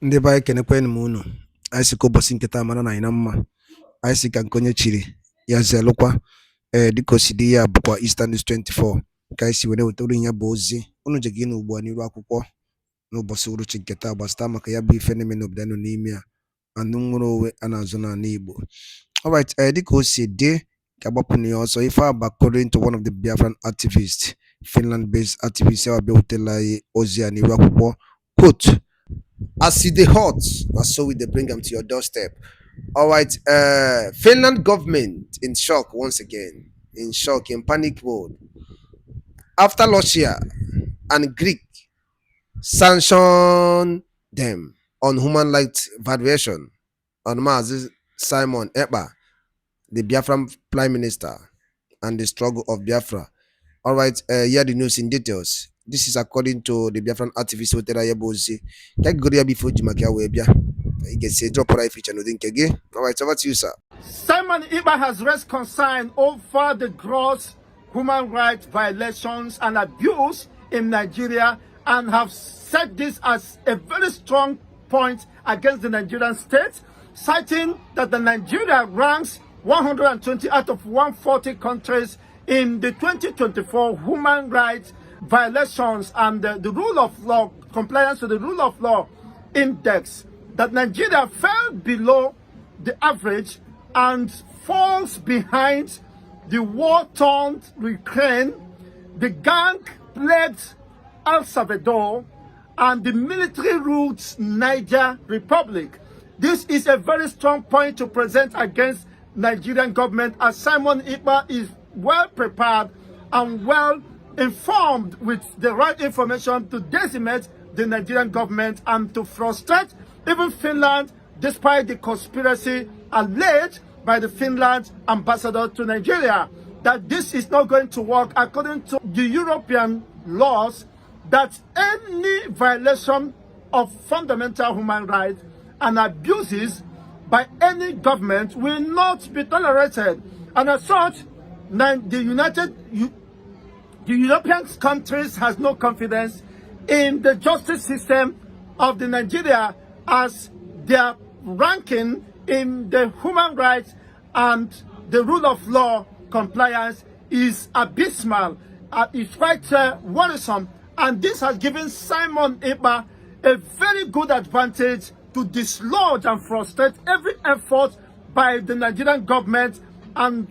Ndị be anyị kenekwanụ m unu. Anyị sị ka ụbọchị nketa mara na anyị na mma. Anyị sị ka nke onye chiri ya zelụkwa dịka o si dị ya bụkwa Easter News 24 ka anyị si were wetara ya bụ ozi unu je gị n'ugbu a n'iru akwụkwọ n'ụbọchị uruchi nketa gbasịta maka ya bụ ife na-eme n'obodo nọ n'ime ya anụ nwere onwe a na-azụ n'ala Igbo. Alright, dịka o si dị ka agbapụ na ya ọsọ ife a according to one of the Biafran activists, Finland-based activists ya bịa wetara anyị ozi a n'iru akwụkwọ. Quote, as they hot, so we they bring them to your doorstep. All right, Finland government in shock once again, in shock, in panic mode. After Russia and Greek sanction them on human rights violation on Mars Simon Ekpa, the Biafran Prime Minister, and the struggle of Biafra. All right, here the news in details. This is according to the Biafran activist Wetera Yabozi. Can go there before Jimakia Webia. You can say drop right feature no think again. All right, over to you, sir. Simon Ekpa has raised concern over the gross human rights violations and abuse in Nigeria and have said this as a very strong point against the Nigerian state, citing that the Nigeria ranks 120 out of 140 countries in the 2024 human rights violations and the rule of law, compliance with the rule of law index, that Nigeria fell below the average and falls behind the war-torn Ukraine, the gang-plagued El Salvador, and the military-ruled Niger Republic. This is a very strong point to present against Nigerian government, as Simon Ekpa is well prepared and well informed with the right information to decimate the Nigerian government and to frustrate even Finland, despite the conspiracy alleged by the Finland ambassador to Nigeria, that this is not going to work according to the European laws, that any violation of fundamental human rights and abuses by any government will not be tolerated. And as such, the European countries has no confidence in the justice system of the Nigeria, as their ranking in the human rights and the rule of law compliance is abysmal. It's quite worrisome, and this has given Simon Ekpa a very good advantage to dislodge and frustrate every effort by the Nigerian government and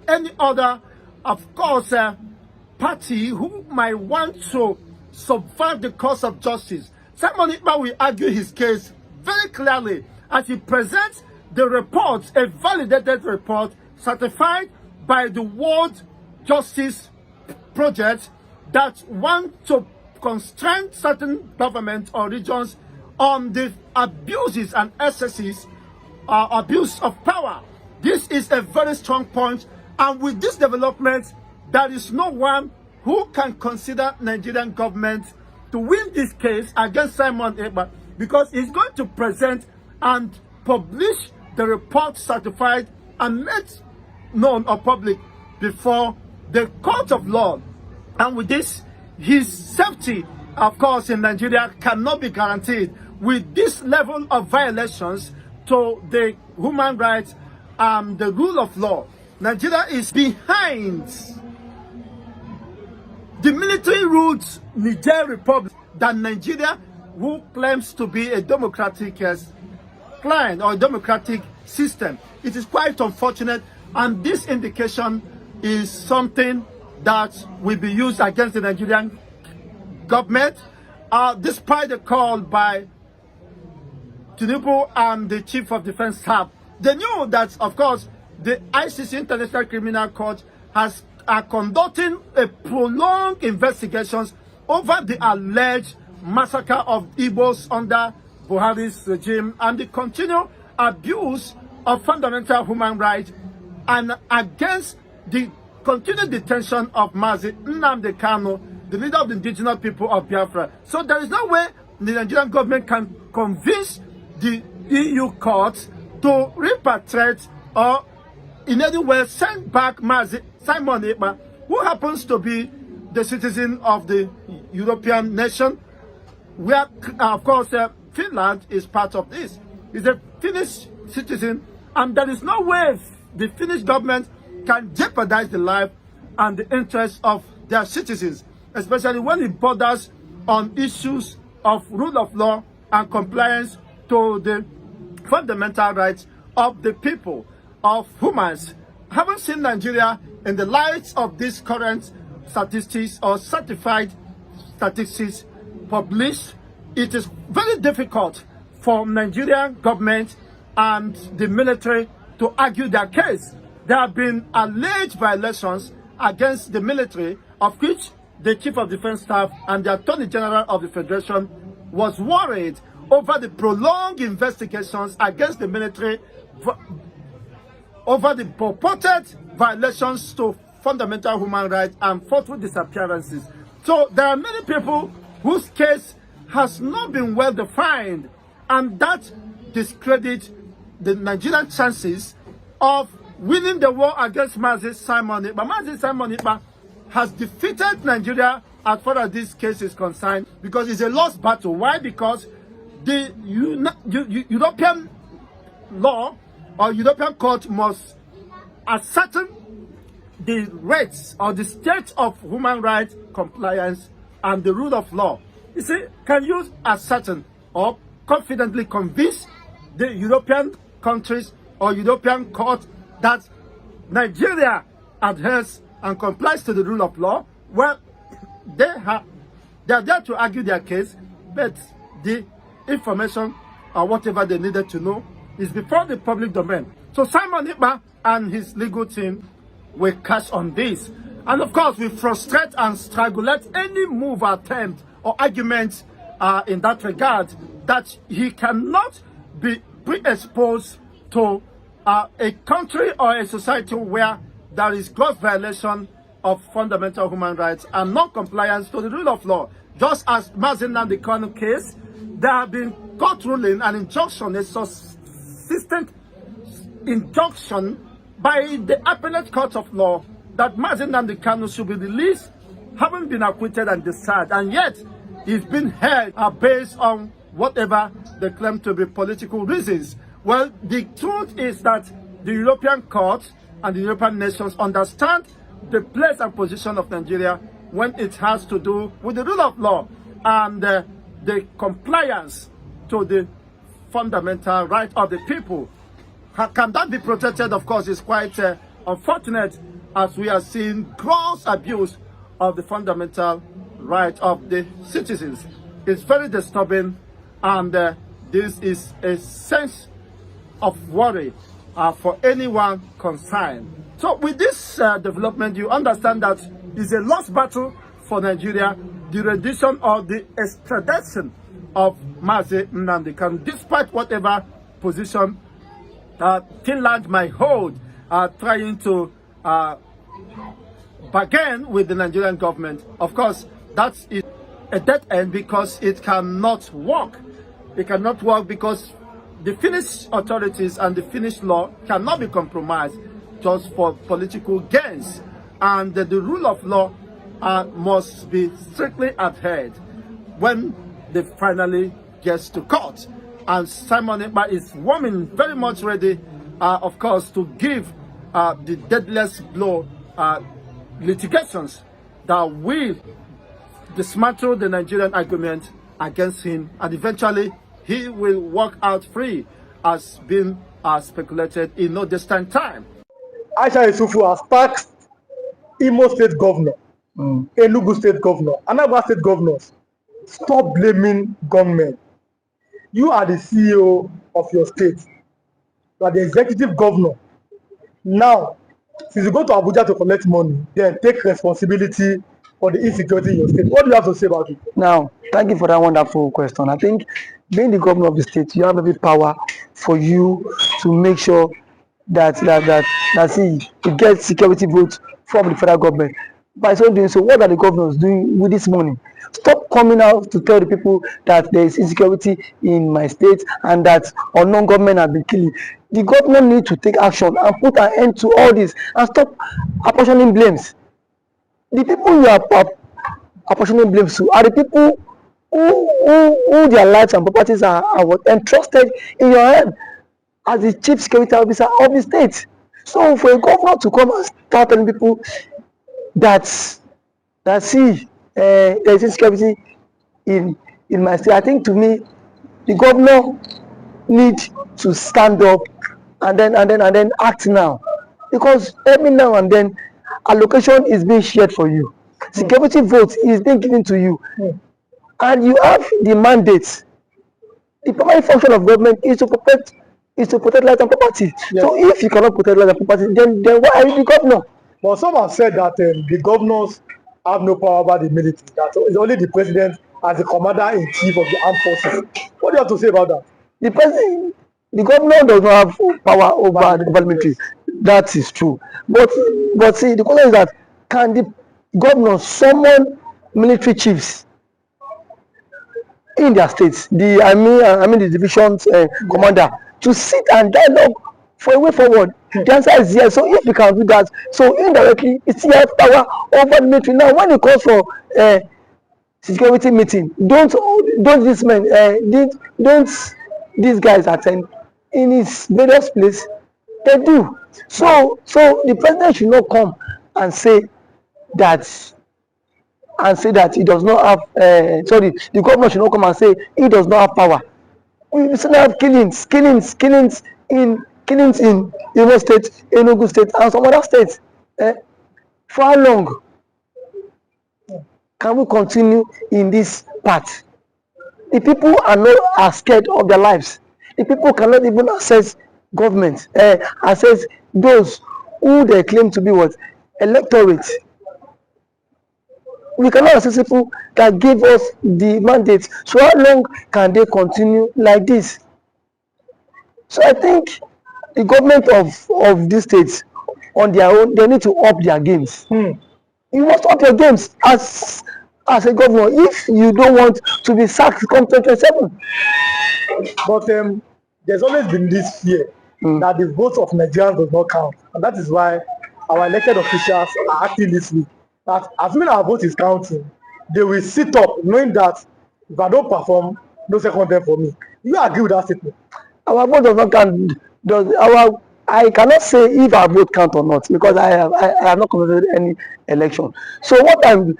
any other, of course, party who might want to subvert the course of justice. Simon Ekpa will argue his case very clearly as he presents the report, a validated report certified by the World Justice Project, that want to constrain certain governments or regions on the abuses and excesses, abuse of power. This is a very strong point, and with this development, there is no one who can consider Nigerian government to win this case against Simon Ekpa, because he's going to present and publish the report certified and made known or public before the court of law. And with this, his safety, of course, in Nigeria cannot be guaranteed with this level of violations to the human rights and the rule of law. Nigeria is behind the military-ruled Niger Republic than Nigeria, who claims to be a democratic client or a democratic system. It is quite unfortunate, and this indication is something that will be used against the Nigerian government, despite the call by Tinubu and the Chief of Defense Staff. They knew that, of course, the ICC, International Criminal Court, are conducting a prolonged investigations over the alleged massacre of Igbos under Buhari's regime and the continued abuse of fundamental human rights, and against the continued detention of Mazi Nnamdi Kanu, the leader of the indigenous people of Biafra. So there is no way the Nigerian government can convince the EU courts to repatriate or in any way send back Simon Ekpa, who happens to be the citizen of the European nation, where, of course, Finland is part of this. He's a Finnish citizen, and there is no way the Finnish government can jeopardize the life and the interests of their citizens, especially when it borders on issues of rule of law and compliance to the fundamental rights of the people, of humans. Haven't seen Nigeria in the light of these current statistics or certified statistics published. It is very difficult for Nigerian government and the military to argue their case. There have been alleged violations against the military, of which the Chief of Defense Staff and the Attorney General of the Federation was worried over the prolonged investigations against the military over the purported violations to fundamental human rights and forceful disappearances. So there are many people whose case has not been well defined, and that discredits the Nigerian chances of winning the war against Mazi Simon Ekpa. Mazi Simon Ekpa has defeated Nigeria as far as this case is concerned, because it's a lost battle. Why? Because the European law or European court must ascertain the rates or the state of human rights compliance and the rule of law. You see, can you ascertain or confidently convince the European countries or European court that Nigeria adheres and complies to the rule of law? Well, they are there to argue their case, but the information or whatever they needed to know is before the public domain. So Simon Ekpa and his legal team will catch on this. And of course, we frustrate and strangulate any move, attempt, or argument in that regard, that he cannot be pre-exposed to a country or a society where there is gross violation of fundamental human rights and non-compliance to the rule of law. Just as Mazi Nnamdi Kanu case, there have been court ruling and injunction, a consistent injunction by the appellate court of law that Mazi Nnamdi Kanu should be released, having been acquitted and discharged, and yet he's been held based on whatever they claim to be political reasons. Well, the truth is that the European courts and the European nations understand the place and position of Nigeria when it has to do with the rule of law and the compliance to the fundamental right of the people. How can that be protected? Of course, it's quite unfortunate, as we are seeing gross abuse of the fundamental right of the citizens. It's very disturbing, and this is a sense of worry for anyone concerned. So with this development, you understand that it's a lost battle for Nigeria, the rendition or the extradition of Mazi Nnamdi Kanu, despite whatever position Finland might hold, trying to bargain with the Nigerian government. Of course, that is a dead end, because it cannot work. It cannot work because the Finnish authorities and the Finnish law cannot be compromised just for political gains, and the rule of law must be strictly adhered when they finally gets to court. And Simon Ekpa is warming, very much ready, of course, to give the deadliest blow, litigations that will dismantle the Nigerian argument against him, and eventually he will walk out free, as been speculated in no distant time. Aisha Yusufu has taxed Imo State Governor, Enugu State Governor, Anambra State Governors. Stop blaming government. You are the CEO of your state. You are the executive governor. Now, since you go to Abuja to collect money, then take responsibility for the insecurity in your state. What do you have to say about it? Now, thank you for that wonderful question. I think being the governor of the state, you have every power for you to make sure that you get security votes from the federal government. By so doing so, what are the governors doing with this money? Stop coming out to tell the people that there is insecurity in my state and that unknown government have been killing. The government need to take action and put an end to all this and stop apportioning blames. The people you are apportioning blames to are the people who their lives and properties are what entrusted in your hand as the chief security officer of the state. So for a governor to come and start telling people that see there is insecurity in my state, I think to me the governor need to stand up and then act now, because every now and then allocation is being shared for you, security vote is being given to you, and you have the mandate. The primary function of government is to protect life and property. Yes. So if you cannot protect life and property, then why are you the governor? But some have said that the governors have no power over the military. That it's only the president as the commander-in-chief of the armed forces. What do you have to say about that? The governor does not have power over the military. That is true. But see, the question is that can the governor summon military chiefs in their states, I mean the division's commander, to sit and dialogue for a way forward? The answer is yes. So if we can do that, so indirectly it's have power over the military. Now when it calls for security meeting, don't this man don't these guys attend in his various place? They do. So the president should not come and say that he does not have the governor should not come and say he does not have power. We still have killings in Imo State, Enugu State, and some other states. For how long can we continue in this path? The people are scared of their lives. The people cannot even access government, access those who they claim to be what electorate. We cannot access people that give us the mandate. So how long can they continue like this? So I think the government of these states on their own, they need to up their games. You must up your games as a governor if you don't want to be sacked come 2027. But there's always been this fear that the votes of Nigerians does not count, and that is why our elected officials are acting this way. That assuming our vote is counting, they will sit up knowing that if I don't perform, no second term for me. You agree with that statement? Our vote does not count. I cannot say if our vote count or not, because I have not conducted any election. So what I'm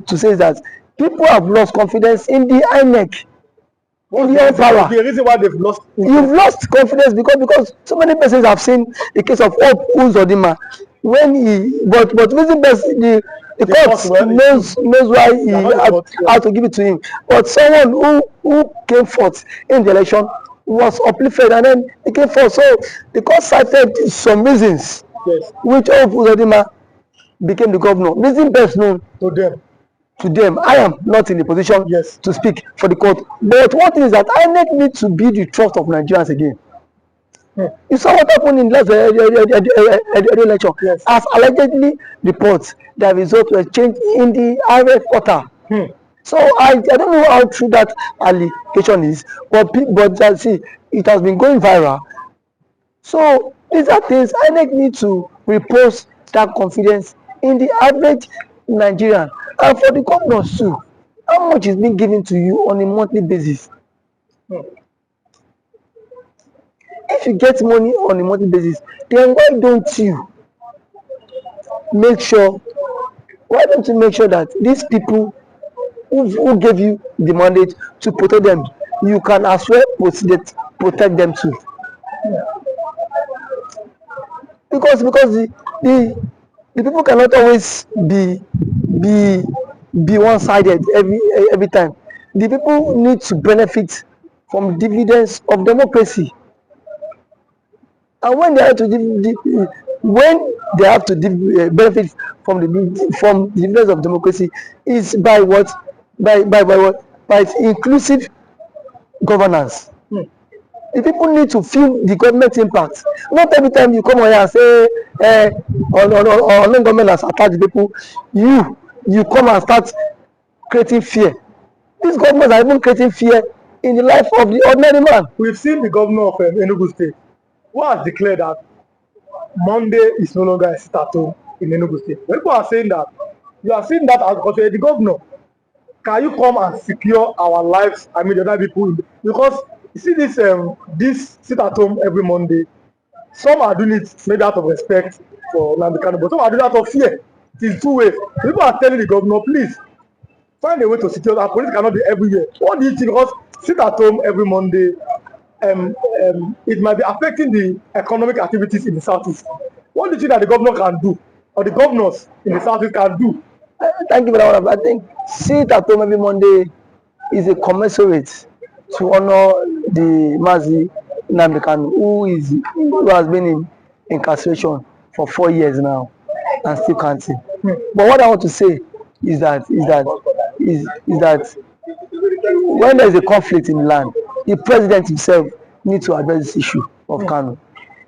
to say is that people have lost confidence in the INEC. In the power. The reason why they've lost. You've lost confidence because so many persons have seen the case of Hope Uzodinma when but reason best the court knows why he had to give it to him. But someone who came forth in the election was uplifted and then he came forth. So the court cited some reasons which Hope Uzodinma became the governor. Reason best known to them. I am not in the position to speak for the court. But one thing is that INEC needs to be the trust of Nigerians again. You saw what happened in last election. As allegedly reports, the results were changed in the RAECT portal. So I don't know how true that allegation is, but see, it has been going viral. So these are things INEC need to repose that confidence in the average Nigerian. And for the governors too, how much is being given to you on a monthly basis? If you get money on a monthly basis, then why don't you make sure that these people who gave you the mandate to protect them, you can as well protect them too? Because the people cannot always be one-sided every time. The people need to benefit from dividends of democracy, and when they have to benefit from the dividends of democracy is by what? By inclusive governance. The people need to feel the government impact. Not every time you come here and say on government has attacked the people, you come and start creating fear. These governments are even creating fear in the life of the ordinary man. We've seen the governor of Enugu State who has declared that Monday is no longer a sit-at-home in Enugu State. When people are saying that, you are seeing that as the governor. can you come and secure our lives? I mean, the other people, because you see this sit at home every Monday. Some are doing it maybe out of respect for Nnamdi Kanu, but some are doing it out of fear. It is two ways. People are telling the governor, please find a way to secure. Our police cannot be everywhere. What do you think? Because sit at home every Monday, it might be affecting the economic activities in the southeast. What do you think that the governor can do, or the governors in the southeast can do? Thank you for that one. I think sit at home every Monday is a commensurate to honor the Mazi Nnamdi Kanu, who has been in incarceration for 4 years now and still counting. But what I want to say is that when there is a conflict in the land, the president himself needs to address this issue of Kanu.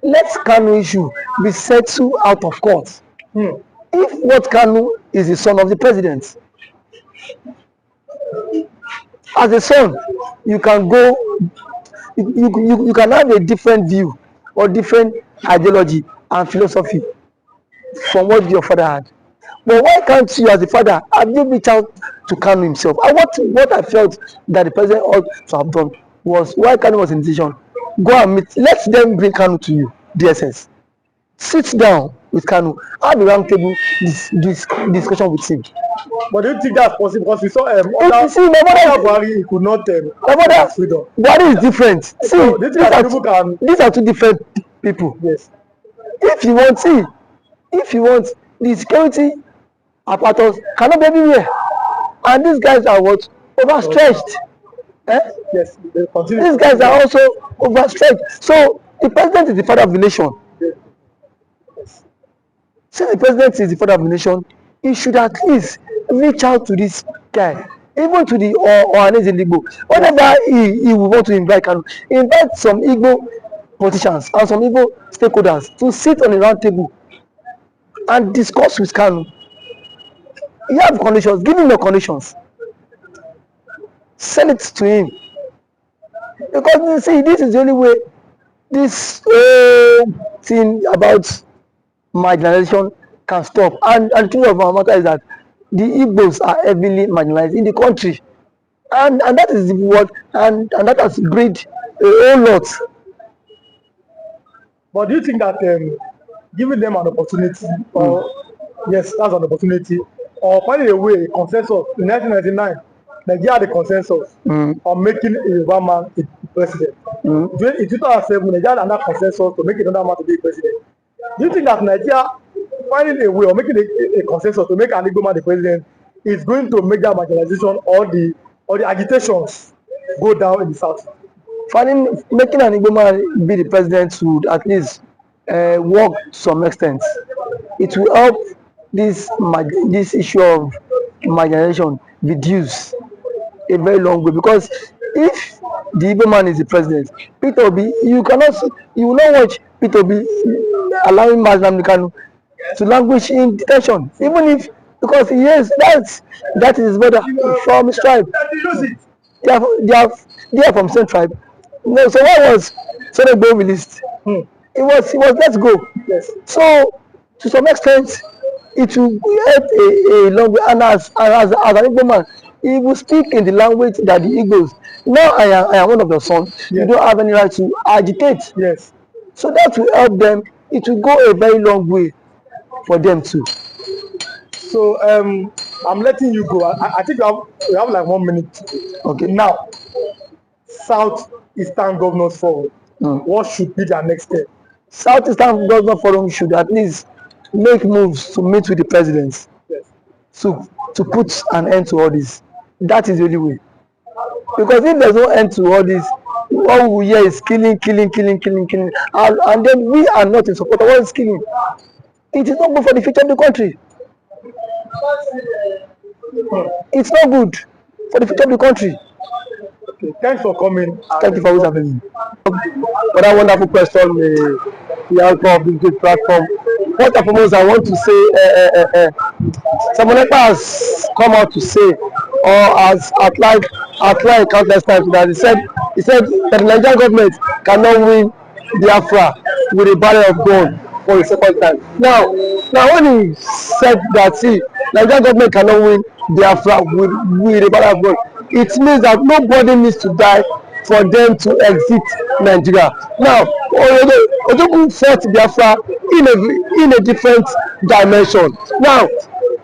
Let Kanu issue be settled out of court. If what Kanu is the son of the president, as a son, you can go, you can have a different view or different ideology and philosophy from what your father had. But why can't you, as a father, have you reached out to Kanu himself? And what I felt that the president ought to have done was, why Kanu was in decision, go and meet, let them bring Kanu to you, DSS. Sit down with Kanu, have a round table discussion with him. But do you think that's possible? Because we saw Buhari could not freedom. Buhari is different. See, So, these are two different people. Yes. If you want the security apparatus cannot be everywhere, and these guys are what, overstretched. Yes. These guys are also overstretched. So the president is the father of the nation. Yes. Since the president is the father of the nation, he should at least reach out to this guy, even to the Ohanes in Igbo. Whenever he will want to invite some Igbo politicians and some Igbo stakeholders to sit on a round table and discuss with Kanu. You have conditions, give him your conditions. Send it to him. Because you see, this is the only way this thing about marginalization can stop. And the truth of our matter is that the Igbos are heavily marginalized in the country. And that is what, and that has breed a whole lot. But do you think that giving them an opportunity, or yes, that's an opportunity, or finding a way, a consensus in 1999, Nigeria had a consensus on making a Yoruba man a president. In 2007, Nigeria had another consensus to make another man to be a president. Do you think that Nigeria finding a way or making a consensus to make an Igbo man the president is going to make that marginalization or the agitations go down in the south? Making an Igbo man be the president would at least work to some extent. It will help this issue of marginalization reduce a very long way, because if the Igbo man is the president, Peter Obi, you will not watch Peter Obi allowing Nnamdi Kanu to languish in detention, even if, because yes, that is his brother from his tribe. They are from same tribe. No, so what was Sonegbo released? It was let's go. Yes. So to some extent, it will help a long way. And as an Igbo man, he will speak in the language that the Igbos. Now I am one of the sons. Yes. You don't have any right to agitate. Yes. So that will help them. It will go a very long way for them too. So I'm letting you go. I think we have like 1 minute. Okay. Now, Southeastern Governors Forum. What should be their next step? Southeastern Governors Forum should at least make moves to meet with the presidents. Yes. To put an end to all this. That is the only way. Because if there's no end to all this, all we hear is killing. And then we are not in support of what is killing. It is not good for the future of the country. It's not good for the future of the country. Okay, thanks for coming. Thank you for always having me. For that wonderful question, the outcome of this great platform. First and foremost, I want to say, someone has come out to say, or has outlined countless times, that he said that the Nigerian government cannot win Biafra with a barrel of gold for the second time. Now when he said that, see, Nigerian government cannot win Biafra with a ballot of God. It means that nobody needs to die for them to exit Nigeria. Now, Ojogun fought Biafra in a different dimension. Now,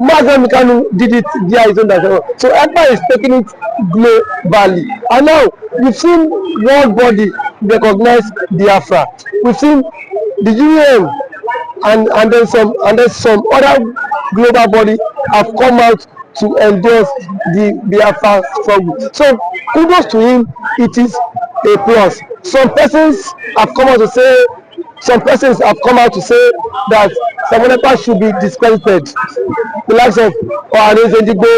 Mazen Mikanu did it via his own dimension. So Ekpa is taking it globally. And now, we've seen world body recognize Biafra. We've seen the UN and then some other global body have come out to endorse the Biafra struggle. So kudos to him, it is a plus. Some persons have come out to say that Samonekpa should be discredited, the likes of Ohanes Edigbo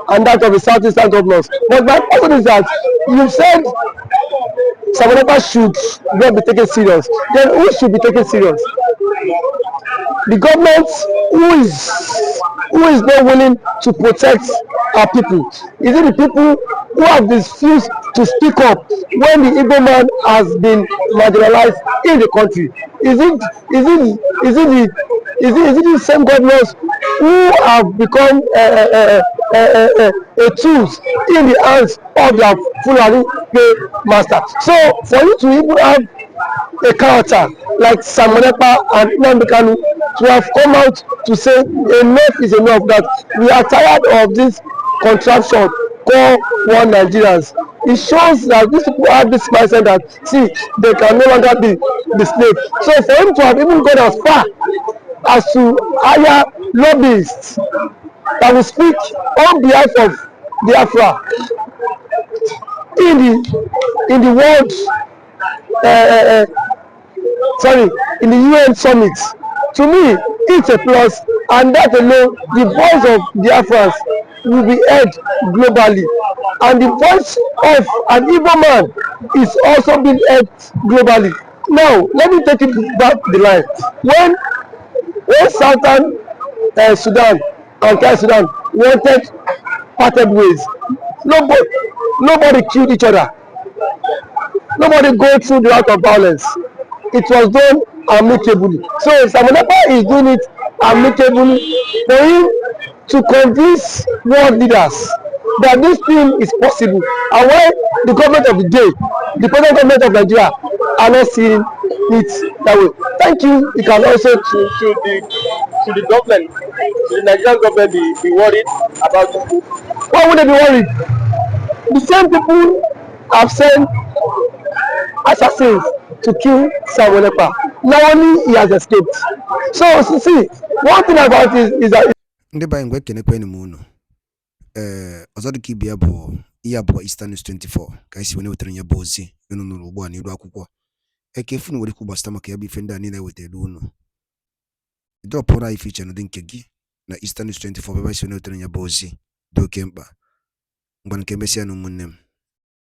and that of the southeastern governors. But my question is that you said Samonekpa should not be taken serious. Then who should be taken serious? The government who is not willing to protect our people? Is it the people who have refused to speak up when the Igbo man has been marginalized in the country? Is it the same governors who have become a tools in the hands of their Fulani master? So for you to even have a character like Samonekpa and Nnamdi Kanu to have come out to say enough is enough, that we are tired of this contraption called one Nigerians. It shows that these people have this mindset that see they can no longer be the slave. So for him to have even gone as far as to hire lobbyists that will speak on behalf of Biafra in the world in the UN summit, to me it's a plus, and that alone the voice of Biafrans will be heard globally, and the voice of an Igbo man is also being heard globally. Now let me take it back the line. When Southern Sudan and South Sudan wanted parted ways, nobody killed each other. Nobody go through the route of violence. It was done amicably. So if Samonekpa is doing it amicably, for him to convince world leaders that this thing is possible, and why the government of the day, the present government of Nigeria, are not seeing it that way. Thank you. You can also to the government, to the Nigerian government, be worried about this. Why would they be worried? The same people have sent assassins to kill Samonekpa. Now only he has escaped. So see, one thing about it is that ndị banyị ngwa ekenekwa enyi m unu ọzọ dịka ibe ya bụ ihe abụọ Eastern News 24 ka anyị si wee wetara ya bụ ozi unu nụrụ ugbu a n'iru akwụkwọ ekefu nwere ikwu gbasịta maka ya bụ ife ndị a niile wetara unu drọpụrụ anyị fiche n'ụdị nke gị na Eastern News 24 ebe anyị si wee wetara ya bụ ozi dị oke mkpa ngwa nke mesịa na ụmụnne m